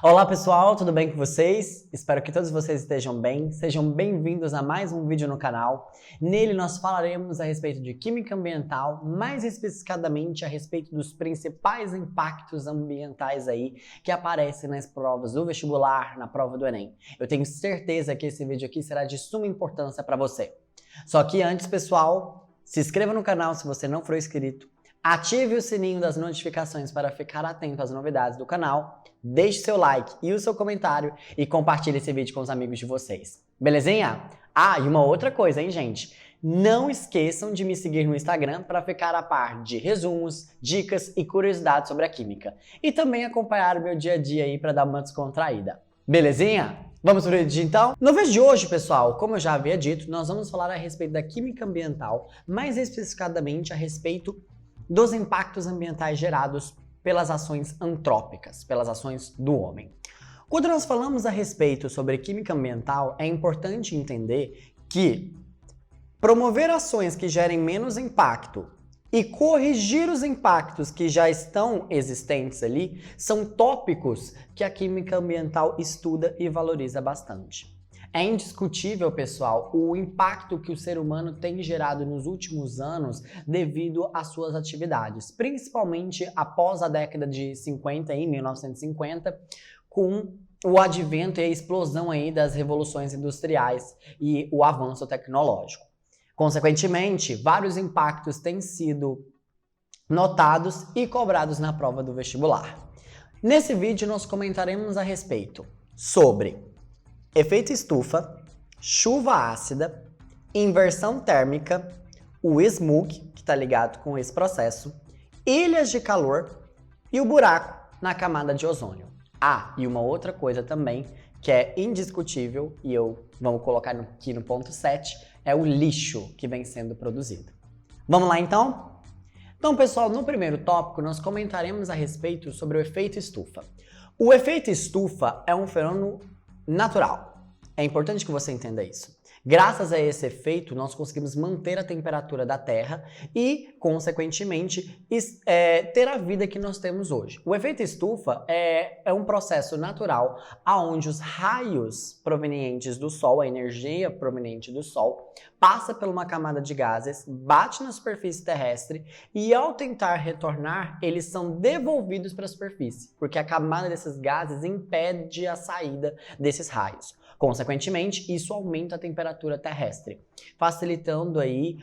Olá pessoal, tudo bem com vocês? Espero que todos vocês estejam bem. Sejam bem-vindos a mais um vídeo no canal. Nele nós falaremos a respeito de química ambiental, mais especificadamente a respeito dos principais impactos ambientais aí que aparecem nas provas do vestibular, na prova do Enem. Eu tenho certeza que esse vídeo aqui será de suma importância para você. Só que antes, pessoal, se inscreva no canal se você não for inscrito. Ative o sininho das notificações para ficar atento às novidades do canal, deixe seu like e o seu comentário e compartilhe esse vídeo com os amigos de vocês. Belezinha? Ah, e uma outra coisa, hein, gente? Não esqueçam de me seguir no Instagram para ficar a par de resumos, dicas e curiosidades sobre a química. E também acompanhar o meu dia a dia aí para dar uma descontraída. Belezinha? Vamos pro vídeo então? No vídeo de hoje, pessoal, como eu já havia dito, nós vamos falar a respeito da química ambiental, mais especificadamente a respeito dos impactos ambientais gerados pelas ações antrópicas, pelas ações do homem. Quando nós falamos a respeito sobre química ambiental, é importante entender que promover ações que gerem menos impacto e corrigir os impactos que já estão existentes ali são tópicos que a química ambiental estuda e valoriza bastante. É indiscutível, pessoal, o impacto que o ser humano tem gerado nos últimos anos devido às suas atividades, principalmente após a década de 50, em 1950, com o advento e a explosão aí das revoluções industriais e o avanço tecnológico. Consequentemente, vários impactos têm sido notados e cobrados na prova do vestibular. Nesse vídeo, nós comentaremos a respeito sobre efeito estufa, chuva ácida, inversão térmica, o smog, que está ligado com esse processo, ilhas de calor e o buraco na camada de ozônio. Ah, e uma outra coisa também que é indiscutível, e vamos colocar aqui no ponto 7, é o lixo que vem sendo produzido. Vamos lá então? Então, pessoal, no primeiro tópico nós comentaremos a respeito sobre o efeito estufa. O efeito estufa é um fenômeno natural. É importante que você entenda isso. Graças a esse efeito, nós conseguimos manter a temperatura da Terra e, consequentemente, ter a vida que nós temos hoje. O efeito estufa é um processo natural onde os raios provenientes do Sol, a energia proveniente do Sol, passa por uma camada de gases, bate na superfície terrestre e, ao tentar retornar, eles são devolvidos para a superfície, porque a camada desses gases impede a saída desses raios. Consequentemente, isso aumenta a temperatura terrestre, facilitando aí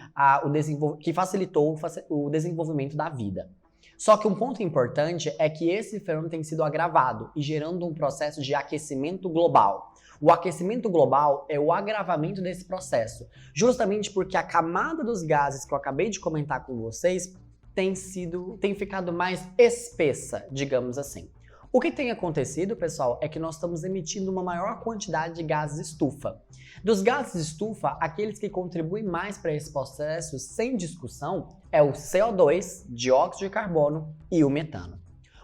que facilitou o desenvolvimento da vida. Só que um ponto importante é que esse fenômeno tem sido agravado e gerando um processo de aquecimento global. O aquecimento global é o agravamento desse processo, justamente porque a camada dos gases que eu acabei de comentar com vocês tem ficado mais espessa, digamos assim. O que tem acontecido, pessoal, é que nós estamos emitindo uma maior quantidade de gases estufa. Dos gases estufa, aqueles que contribuem mais para esse processo, sem discussão, é o CO2, dióxido de carbono e o metano.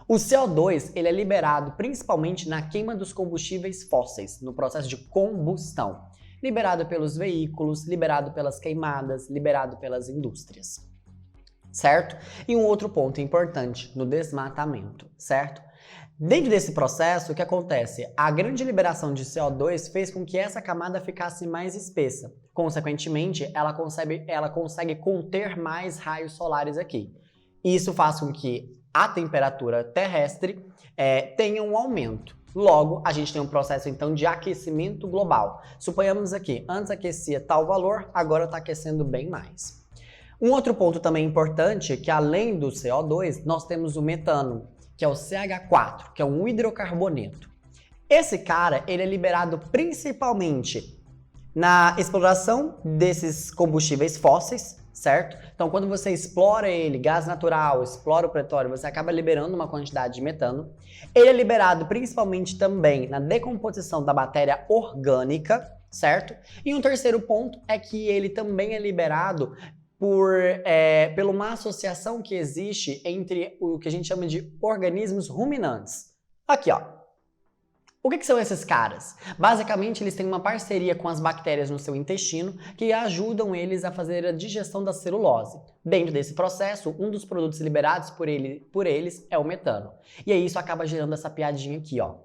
O CO2 ele é liberado principalmente na queima dos combustíveis fósseis, no processo de combustão. Liberado pelos veículos, liberado pelas queimadas, liberado pelas indústrias. Certo? E um outro ponto importante, no desmatamento, certo? Dentro desse processo, o que acontece? A grande liberação de CO2 fez com que essa camada ficasse mais espessa. Consequentemente, ela consegue conter mais raios solares aqui. Isso faz com que a temperatura terrestre tenha um aumento. Logo, a gente tem um processo então de aquecimento global. Suponhamos aqui, antes aquecia tal valor, agora está aquecendo bem mais. Um outro ponto também importante é que além do CO2, nós temos o metano, que é o CH4, que é um hidrocarboneto. Esse cara, ele é liberado principalmente na exploração desses combustíveis fósseis, certo? Então, quando você explora ele, gás natural, explora o petróleo, você acaba liberando uma quantidade de metano. Ele é liberado principalmente também na decomposição da matéria orgânica, certo? E um terceiro ponto é que ele também é liberado por uma associação que existe entre o que a gente chama de organismos ruminantes. Aqui, ó. O que são esses caras? Basicamente, eles têm uma parceria com as bactérias no seu intestino que ajudam eles a fazer a digestão da celulose. Dentro desse processo, um dos produtos liberados por eles é o metano. E aí isso acaba gerando essa piadinha aqui, ó.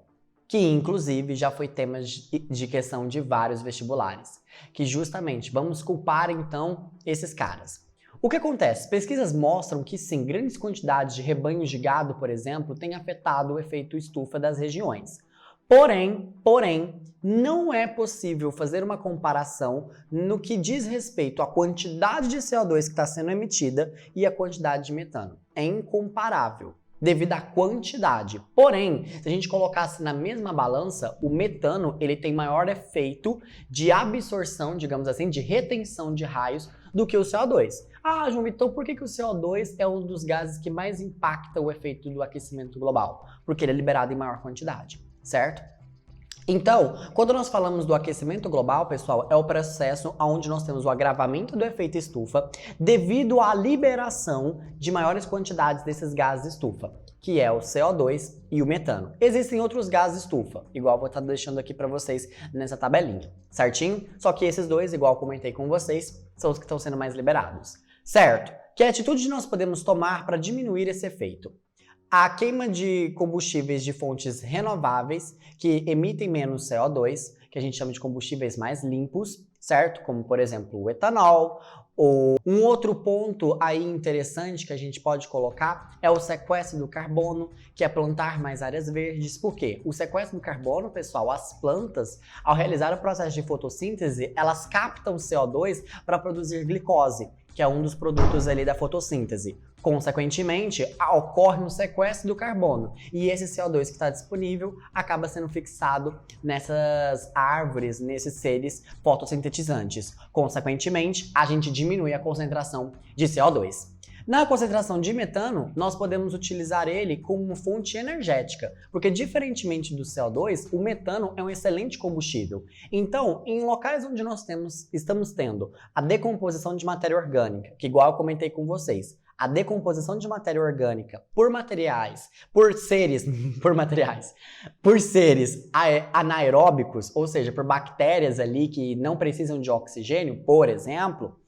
que inclusive já foi tema de questão de vários vestibulares, que justamente vamos culpar então esses caras. O que acontece? Pesquisas mostram que sim, grandes quantidades de rebanhos de gado, por exemplo, têm afetado o efeito estufa das regiões. Porém, não é possível fazer uma comparação no que diz respeito à quantidade de CO2 que está sendo emitida e a quantidade de metano. É incomparável, devido à quantidade. Porém, se a gente colocasse na mesma balança, o metano ele tem maior efeito de absorção, digamos assim, de retenção de raios do que o CO2. Ah, João Vitor, por que o CO2 é um dos gases que mais impacta o efeito do aquecimento global? Porque ele é liberado em maior quantidade, certo? Então, quando nós falamos do aquecimento global, pessoal, é o processo onde nós temos o agravamento do efeito estufa devido à liberação de maiores quantidades desses gases estufa, que é o CO2 e o metano. Existem outros gases estufa, igual eu vou estar deixando aqui para vocês nessa tabelinha, certinho? Só que esses dois, igual eu comentei com vocês, são os que estão sendo mais liberados, certo? Que atitude nós podemos tomar para diminuir esse efeito? A queima de combustíveis de fontes renováveis que emitem menos CO2, que a gente chama de combustíveis mais limpos, certo? Como, por exemplo, o etanol. Ou um outro ponto aí interessante que a gente pode colocar é o sequestro do carbono, que é plantar mais áreas verdes. Por quê? O sequestro do carbono, pessoal, as plantas, ao realizar o processo de fotossíntese, elas captam CO2 para produzir glicose, que é um dos produtos ali da fotossíntese. Consequentemente, ocorre um sequestro do carbono e esse CO2 que está disponível acaba sendo fixado nessas árvores, nesses seres fotossintetizantes. Consequentemente, a gente diminui a concentração de CO2. Na concentração de metano, nós podemos utilizar ele como fonte energética, porque diferentemente do CO2, o metano é um excelente combustível. Então, em locais onde nós estamos tendo a decomposição de matéria orgânica, que igual eu comentei com vocês, a decomposição de matéria orgânica por seres anaeróbicos, ou seja, por bactérias ali que não precisam de oxigênio, por exemplo,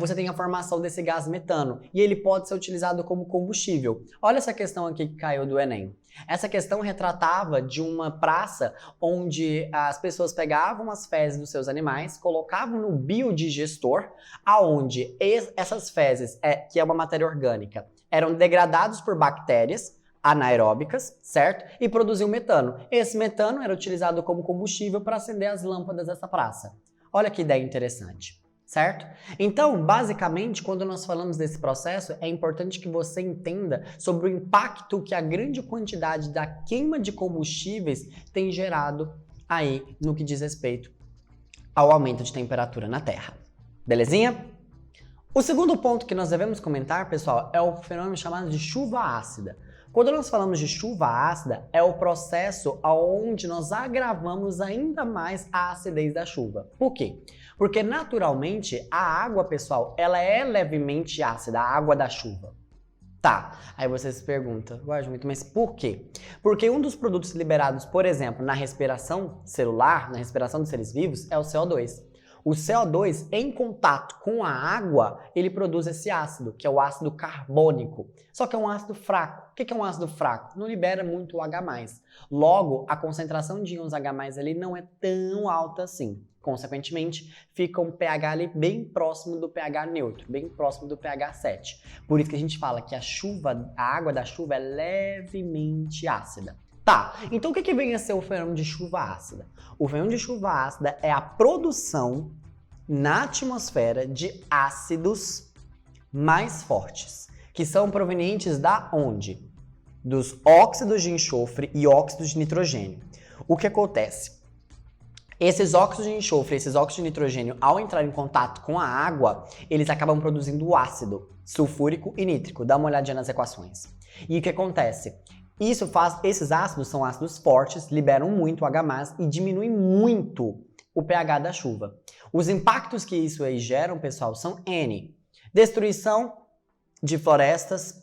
você tem a formação desse gás metano e ele pode ser utilizado como combustível. Olha essa questão aqui que caiu do Enem. Essa questão retratava de uma praça onde as pessoas pegavam as fezes dos seus animais, colocavam no biodigestor, aonde essas fezes, que é uma matéria orgânica, eram degradados por bactérias anaeróbicas, certo? E produziam metano. Esse metano era utilizado como combustível para acender as lâmpadas dessa praça. Olha que ideia interessante. Certo? Então, basicamente, quando nós falamos desse processo, é importante que você entenda sobre o impacto que a grande quantidade da queima de combustíveis tem gerado aí no que diz respeito ao aumento de temperatura na Terra. Belezinha? O segundo ponto que nós devemos comentar, pessoal, é o fenômeno chamado de chuva ácida. Quando nós falamos de chuva ácida, é o processo onde nós agravamos ainda mais a acidez da chuva. Por quê? Porque naturalmente a água, pessoal, ela é levemente ácida, a água da chuva. Tá, aí você se pergunta, mas por quê? Porque um dos produtos liberados, por exemplo, na respiração celular, na respiração dos seres vivos, é o CO2. O CO2, em contato com a água, ele produz esse ácido, que é o ácido carbônico. Só que é um ácido fraco. O que é um ácido fraco? Não libera muito o H+. Logo, a concentração de íons H+ ali não é tão alta assim. Consequentemente, fica um pH ali bem próximo do pH neutro, bem próximo do pH 7. Por isso que a gente fala que a água da chuva é levemente ácida. Tá, então o que vem a ser o fenômeno de chuva ácida? O fenômeno de chuva ácida é a produção na atmosfera de ácidos mais fortes, que são provenientes da onde? Dos óxidos de enxofre e óxidos de nitrogênio. O que acontece? Esses óxidos de enxofre e esses óxidos de nitrogênio, ao entrar em contato com a água, eles acabam produzindo o ácido sulfúrico e nítrico. Dá uma olhadinha nas equações. E o que acontece? Esses ácidos são ácidos fortes, liberam muito H+, e diminuem muito o pH da chuva. Os impactos que isso aí geram, pessoal, são N. Destruição de florestas,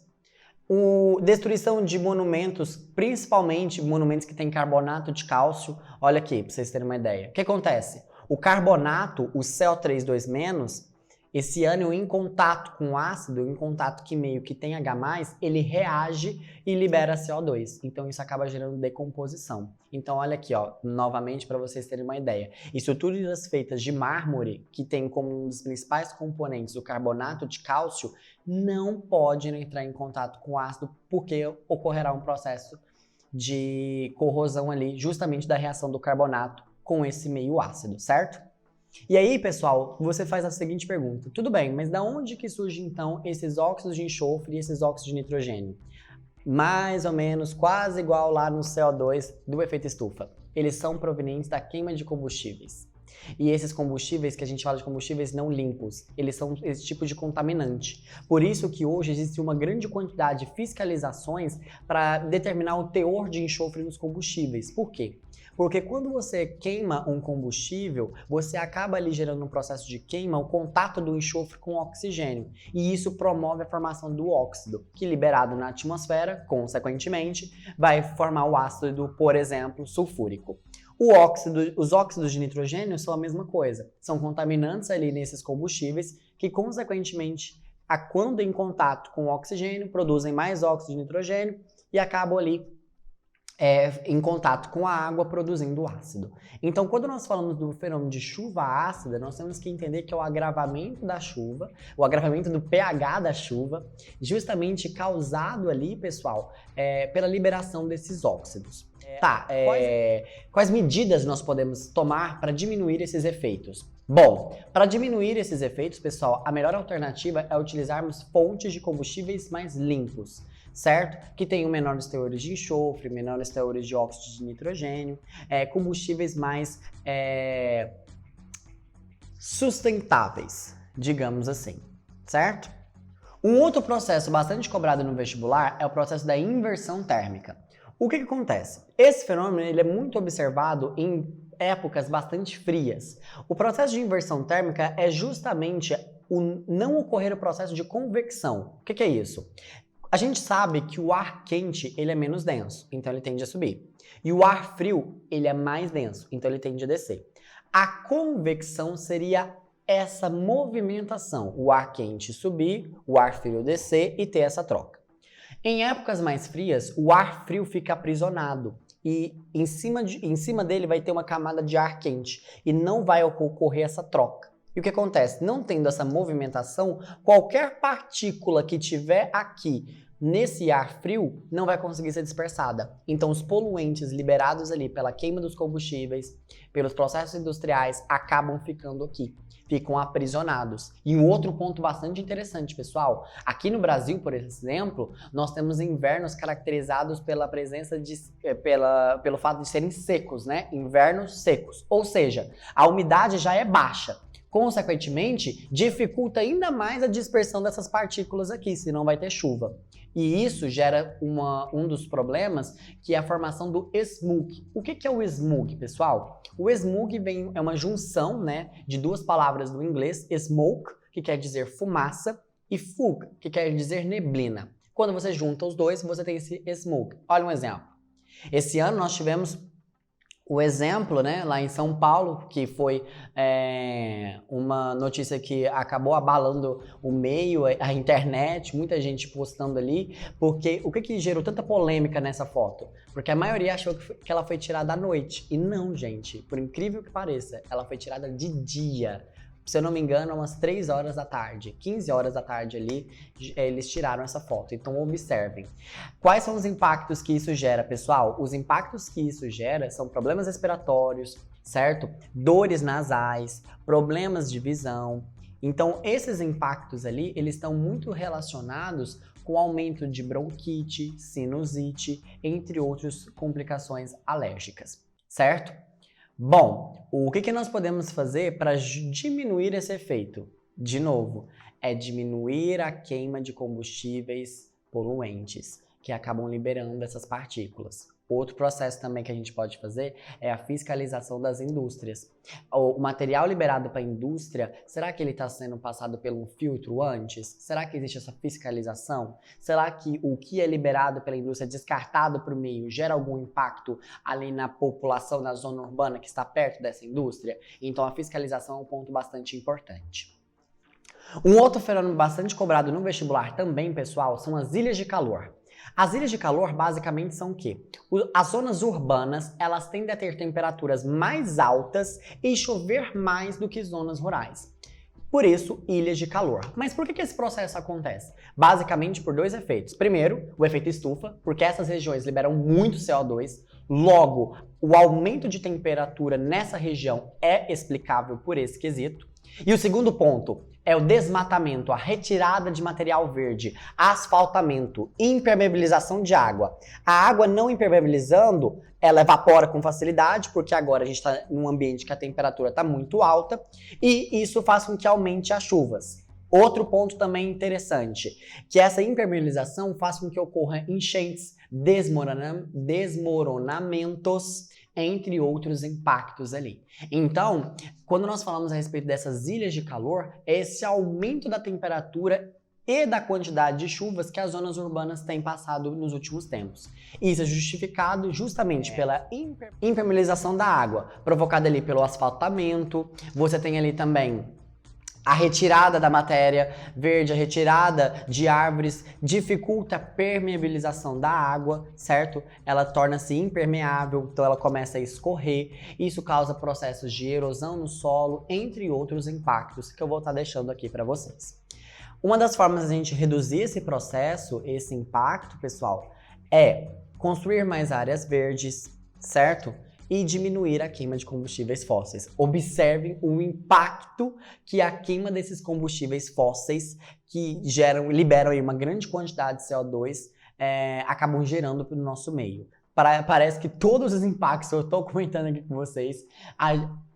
destruição de monumentos, principalmente monumentos que têm carbonato de cálcio. Olha aqui, para vocês terem uma ideia. O que acontece? O carbonato, o CO3 2-, Esse ânion em contato com o ácido, em contato que meio que tem H+, ele reage e libera CO2. Então isso acaba gerando decomposição. Então olha aqui, ó, novamente para vocês terem uma ideia. Estruturas feitas de mármore, que tem como um dos principais componentes o carbonato de cálcio, não pode entrar em contato com o ácido porque ocorrerá um processo de corrosão ali, justamente da reação do carbonato com esse meio ácido, certo? E aí, pessoal, você faz a seguinte pergunta. Tudo bem, mas da onde que surgem, então, esses óxidos de enxofre e esses óxidos de nitrogênio? Mais ou menos, quase igual lá no CO2 do efeito estufa. Eles são provenientes da queima de combustíveis. E esses combustíveis, que a gente fala de combustíveis não limpos, eles são esse tipo de contaminante. Por isso que hoje existe uma grande quantidade de fiscalizações para determinar o teor de enxofre nos combustíveis. Por quê? Porque quando você queima um combustível, você acaba ali gerando no processo de queima o contato do enxofre com o oxigênio. E isso promove a formação do óxido, que liberado na atmosfera, consequentemente, vai formar o ácido, por exemplo, sulfúrico. Os óxidos de nitrogênio são a mesma coisa. São contaminantes ali nesses combustíveis que, consequentemente, quando em contato com o oxigênio, produzem mais óxido de nitrogênio e acabam ali em contato com a água produzindo ácido. Então, quando nós falamos do fenômeno de chuva ácida, nós temos que entender que é o agravamento da chuva, o agravamento do pH da chuva, justamente causado ali, pessoal, pela liberação desses óxidos. Quais medidas nós podemos tomar para diminuir esses efeitos? Bom, para diminuir esses efeitos, pessoal, a melhor alternativa é utilizarmos fontes de combustíveis mais limpos, certo? Que tenham menores teores de enxofre, menores teores de óxido de nitrogênio, combustíveis mais sustentáveis, digamos assim, certo? Um outro processo bastante cobrado no vestibular é o processo da inversão térmica. O que acontece? Esse fenômeno ele é muito observado em épocas bastante frias. O processo de inversão térmica é justamente o não ocorrer o processo de convecção. O que é isso? A gente sabe que o ar quente ele é menos denso, então ele tende a subir. E o ar frio ele é mais denso, então ele tende a descer. A convecção seria essa movimentação, o ar quente subir, o ar frio descer e ter essa troca. Em épocas mais frias, o ar frio fica aprisionado e em cima dele vai ter uma camada de ar quente e não vai ocorrer essa troca. E o que acontece? Não tendo essa movimentação, qualquer partícula que tiver aqui nesse ar frio não vai conseguir ser dispersada. Então os poluentes liberados ali pela queima dos combustíveis, pelos processos industriais, acabam ficando aqui. Ficam aprisionados. E um outro ponto bastante interessante, pessoal, aqui no Brasil, por exemplo, nós temos invernos caracterizados pela presença pelo fato de serem secos, né? Invernos secos. Ou seja, a umidade já é baixa. Consequentemente, dificulta ainda mais a dispersão dessas partículas aqui, senão vai ter chuva. E isso gera um dos problemas, que é a formação do smog. O que é o smog, pessoal? O smog é uma junção, né, de duas palavras do inglês, smoke, que quer dizer fumaça, e fog, que quer dizer neblina. Quando você junta os dois, você tem esse smog. Olha um exemplo. Esse ano nós tivemos o exemplo, né, lá em São Paulo, que foi uma notícia que acabou abalando o meio, a internet, muita gente postando ali, porque o que gerou tanta polêmica nessa foto? Porque a maioria achou que ela foi tirada à noite, e não, gente, por incrível que pareça, ela foi tirada de dia. Se eu não me engano, umas 3 horas da tarde, 15 horas da tarde ali, eles tiraram essa foto. Então, observem. Quais são os impactos que isso gera, pessoal? Os impactos que isso gera são problemas respiratórios, certo? Dores nasais, problemas de visão. Então, esses impactos ali, eles estão muito relacionados com o aumento de bronquite, sinusite, entre outras complicações alérgicas, certo? Bom, o que nós podemos fazer para diminuir esse efeito? De novo, é diminuir a queima de combustíveis poluentes, que acabam liberando essas partículas. Outro processo também que a gente pode fazer é a fiscalização das indústrias. O material liberado para a indústria, será que ele está sendo passado por um filtro antes? Será que existe essa fiscalização? Será que o que é liberado pela indústria, descartado para o meio, gera algum impacto ali na população, na zona urbana que está perto dessa indústria? Então a fiscalização é um ponto bastante importante. Um outro fenômeno bastante cobrado no vestibular também, pessoal, são as ilhas de calor. As ilhas de calor basicamente são o quê? As zonas urbanas, elas tendem a ter temperaturas mais altas e chover mais do que zonas rurais. Por isso, ilhas de calor. Mas por que esse processo acontece? Basicamente por dois efeitos. Primeiro, o efeito estufa, porque essas regiões liberam muito CO2. Logo, o aumento de temperatura nessa região é explicável por esse quesito. E o segundo ponto é o desmatamento, a retirada de material verde, asfaltamento, impermeabilização de água. A água não impermeabilizando, ela evapora com facilidade, porque agora a gente está num ambiente que a temperatura está muito alta, e isso faz com que aumente as chuvas. Outro ponto também interessante, que essa impermeabilização faz com que ocorra enchentes, desmoronamentos, entre outros impactos ali. Então, quando nós falamos a respeito dessas ilhas de calor, é esse aumento da temperatura e da quantidade de chuvas que as zonas urbanas têm passado nos últimos tempos. Isso é justificado justamente pela impermeabilização da água, provocada ali pelo asfaltamento. Você tem ali também a retirada da matéria verde, a retirada de árvores, dificulta a permeabilização da água, certo? Ela torna-se impermeável, então ela começa a escorrer. Isso causa processos de erosão no solo, entre outros impactos que eu vou estar deixando aqui para vocês. Uma das formas de a gente reduzir esse processo, esse impacto, pessoal, é construir mais áreas verdes, certo? E diminuir a queima de combustíveis fósseis. Observem o impacto que a queima desses combustíveis fósseis, que liberam aí uma grande quantidade de CO2, acabam gerando para o nosso meio. Parece que todos os impactos que eu estou comentando aqui com vocês,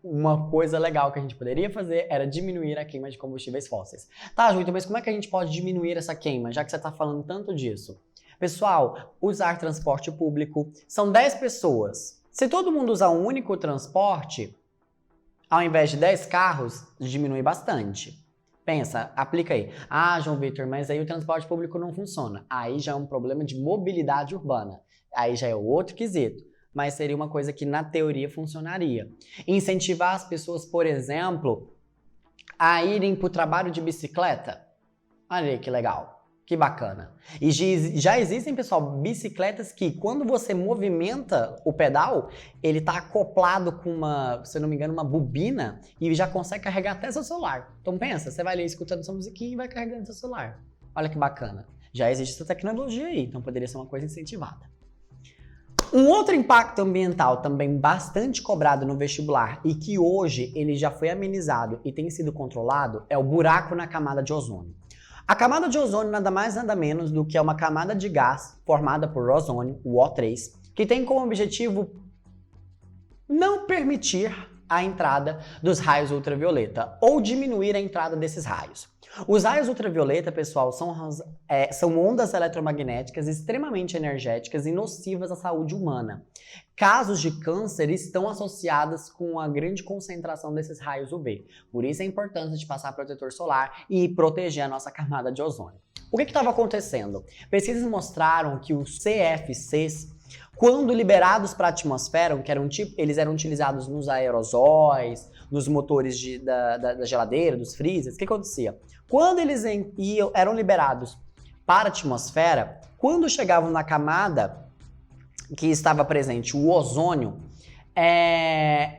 uma coisa legal que a gente poderia fazer era diminuir a queima de combustíveis fósseis. Tá, Ju, mas como é que a gente pode diminuir essa queima, já que você está falando tanto disso? Pessoal, usar transporte público. São 10 pessoas. Se todo mundo usar um único transporte, ao invés de 10 carros, diminui bastante. Pensa, aplica aí. Ah, João Vitor, mas aí o transporte público não funciona. Aí já é um problema de mobilidade urbana. Aí já é outro quesito. Mas seria uma coisa que na teoria funcionaria. Incentivar as pessoas, por exemplo, a irem para o trabalho de bicicleta. Olha aí que legal. Que bacana. E já existem, pessoal, bicicletas que quando você movimenta o pedal, ele está acoplado com uma, se eu não me engano, uma bobina e já consegue carregar até seu celular. Então pensa, você vai ali escutando sua musiquinha e vai carregando seu celular. Olha que bacana. Já existe essa tecnologia aí, então poderia ser uma coisa incentivada. Um outro impacto ambiental também bastante cobrado no vestibular e que hoje ele já foi amenizado e tem sido controlado é o buraco na camada de ozônio. A camada de ozônio nada mais nada menos do que é uma camada de gás formada por ozônio, o O3, que tem como objetivo não permitir a entrada dos raios ultravioleta ou diminuir a entrada desses raios. Os raios ultravioleta, pessoal, são ondas eletromagnéticas extremamente energéticas e nocivas à saúde humana. Casos de câncer estão associados com a grande concentração desses raios UV. Por isso a importância de passar protetor solar e proteger a nossa camada de ozônio. O que estava acontecendo? Pesquisas mostraram que os CFCs, quando liberados para a atmosfera, eles eram utilizados nos aerosóis, nos motores da geladeira, dos freezers, o que acontecia? Quando eles eram liberados para a atmosfera, quando chegavam na camada que estava presente o ozônio,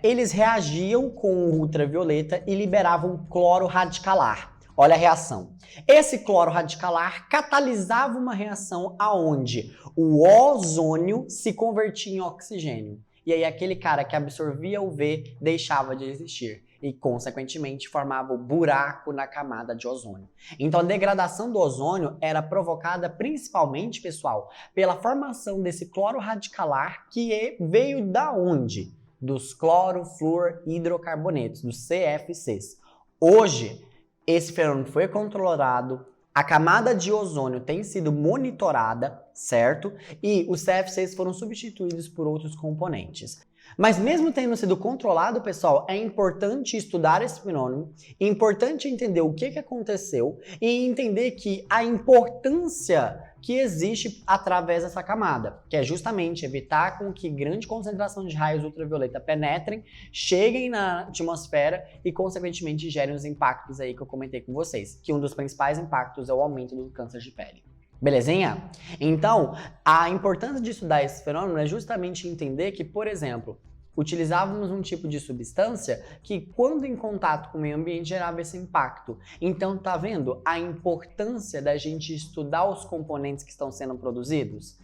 eles reagiam com o ultravioleta e liberavam cloro radicalar. Olha a reação. Esse cloro radicalar catalisava uma reação aonde o ozônio se convertia em oxigênio. E aí aquele cara que absorvia o UV deixava de existir e, consequentemente, formava o buraco na camada de ozônio. Então a degradação do ozônio era provocada principalmente, pessoal, pela formação desse cloro radicalar que veio da onde? Dos clorofluorhidrocarbonetos, dos CFCs. Hoje, esse fenômeno foi controlado, a camada de ozônio tem sido monitorada certo? E os CFCs foram substituídos por outros componentes. Mas mesmo tendo sido controlado, pessoal, é importante estudar esse fenômeno, é importante entender o que aconteceu e entender que a importância que existe através dessa camada, que é justamente evitar com que grande concentração de raios ultravioleta penetrem, cheguem na atmosfera e, consequentemente, gerem os impactos aí que eu comentei com vocês, que um dos principais impactos é o aumento do câncer de pele. Belezinha? Então, a importância de estudar esse fenômeno é justamente entender que, por exemplo, utilizávamos um tipo de substância que, quando em contato com o meio ambiente, gerava esse impacto. Então, tá vendo a importância da gente estudar os componentes que estão sendo produzidos?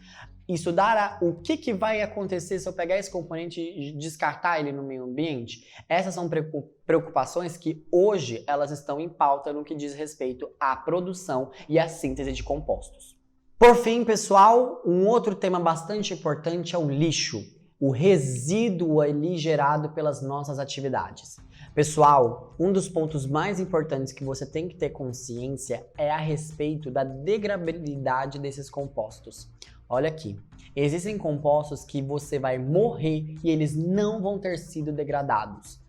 Estudar o que vai acontecer se eu pegar esse componente e descartar ele no meio ambiente? Essas são preocupações que hoje elas estão em pauta no que diz respeito à produção e à síntese de compostos. Por fim, pessoal, um outro tema bastante importante é o lixo, o resíduo ali gerado pelas nossas atividades. Pessoal, um dos pontos mais importantes que você tem que ter consciência é a respeito da degradabilidade desses compostos. Olha aqui, existem compostos que você vai morrer e eles não vão ter sido degradados.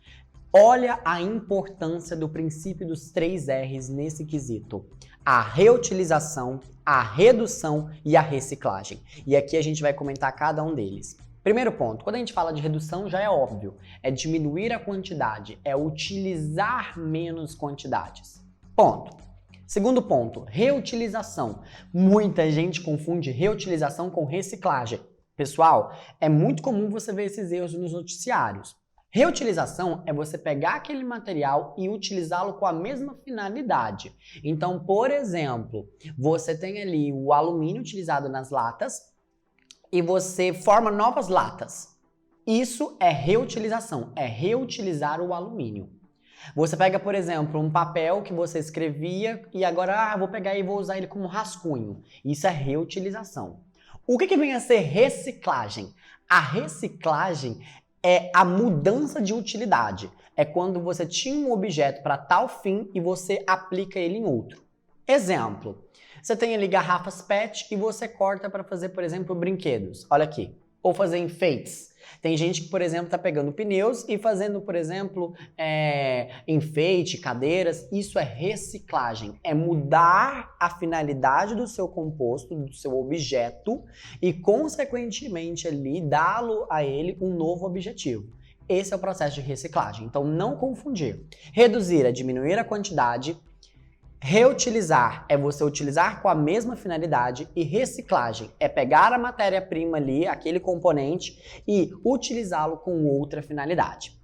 Olha a importância do princípio dos 3 R's nesse quesito. A reutilização, a redução e a reciclagem. E aqui a gente vai comentar cada um deles. Primeiro ponto, quando a gente fala de redução já é óbvio, é diminuir a quantidade, é utilizar menos quantidades. Ponto. Segundo ponto, reutilização. Muita gente confunde reutilização com reciclagem. Pessoal, é muito comum você ver esses erros nos noticiários. Reutilização é você pegar aquele material e utilizá-lo com a mesma finalidade. Então, por exemplo, você tem ali o alumínio utilizado nas latas e você forma novas latas. Isso é reutilização, é reutilizar o alumínio. Você pega, por exemplo, um papel que você escrevia e agora vou pegar e vou usar ele como rascunho. Isso é reutilização. O que vem a ser reciclagem? A reciclagem é a mudança de utilidade. É quando você tinha um objeto para tal fim e você aplica ele em outro. Exemplo, você tem ali garrafas PET e você corta para fazer, por exemplo, brinquedos. Olha aqui. Ou fazer enfeites. Tem gente que, por exemplo, está pegando pneus e fazendo, por exemplo, enfeite, cadeiras. Isso é reciclagem. É mudar a finalidade do seu composto, do seu objeto e, consequentemente, ali, dá-lo a ele um novo objetivo. Esse é o processo de reciclagem. Então, não confundir. Reduzir é diminuir a quantidade. Reutilizar é você utilizar com a mesma finalidade e reciclagem é pegar a matéria-prima ali, aquele componente, e utilizá-lo com outra finalidade.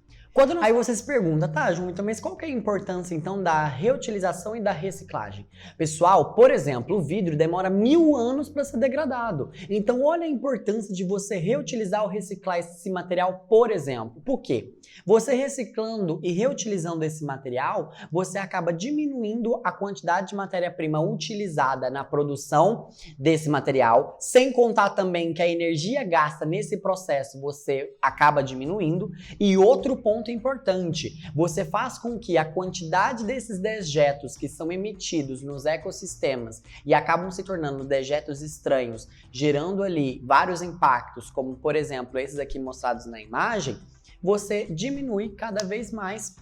Aí você se pergunta, tá, Ju, então, mas qual que é a importância então da reutilização e da reciclagem? Pessoal, por exemplo, o vidro demora 1000 anos para ser degradado. Então olha a importância de você reutilizar ou reciclar esse material, por exemplo. Por quê? Você reciclando e reutilizando esse material, você acaba diminuindo a quantidade de matéria-prima utilizada na produção desse material, sem contar também que a energia gasta nesse processo você acaba diminuindo. E outro ponto importante, você faz com que a quantidade desses dejetos que são emitidos nos ecossistemas e acabam se tornando dejetos estranhos, gerando ali vários impactos, como por exemplo esses aqui mostrados na imagem, você diminui cada vez mais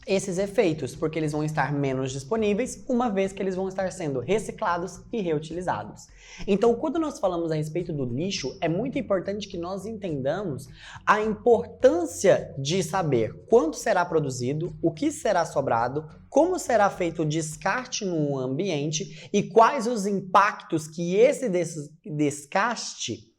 esses efeitos, porque eles vão estar menos disponíveis, uma vez que eles vão estar sendo reciclados e reutilizados. Então, quando nós falamos a respeito do lixo, é muito importante que nós entendamos a importância de saber quanto será produzido, o que será sobrado, como será feito o descarte no ambiente e quais os impactos que esse descarte,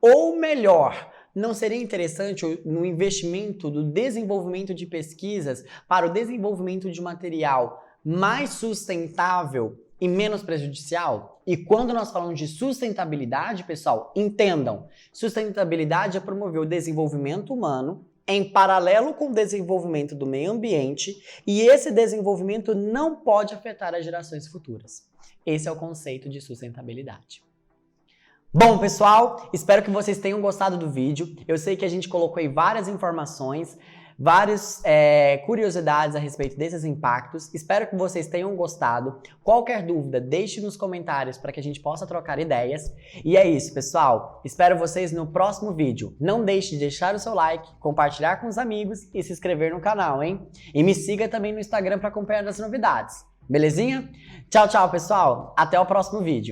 ou melhor, não seria interessante no investimento do desenvolvimento de pesquisas para o desenvolvimento de material mais sustentável e menos prejudicial? E quando nós falamos de sustentabilidade, pessoal, entendam, sustentabilidade é promover o desenvolvimento humano em paralelo com o desenvolvimento do meio ambiente e esse desenvolvimento não pode afetar as gerações futuras. Esse é o conceito de sustentabilidade. Bom, pessoal, espero que vocês tenham gostado do vídeo. Eu sei que a gente colocou aí várias informações, várias curiosidades a respeito desses impactos. Espero que vocês tenham gostado. Qualquer dúvida, deixe nos comentários para que a gente possa trocar ideias. E é isso, pessoal. Espero vocês no próximo vídeo. Não deixe de deixar o seu like, compartilhar com os amigos e se inscrever no canal, hein? E me siga também no Instagram para acompanhar as novidades. Belezinha? Tchau, tchau, pessoal. Até o próximo vídeo.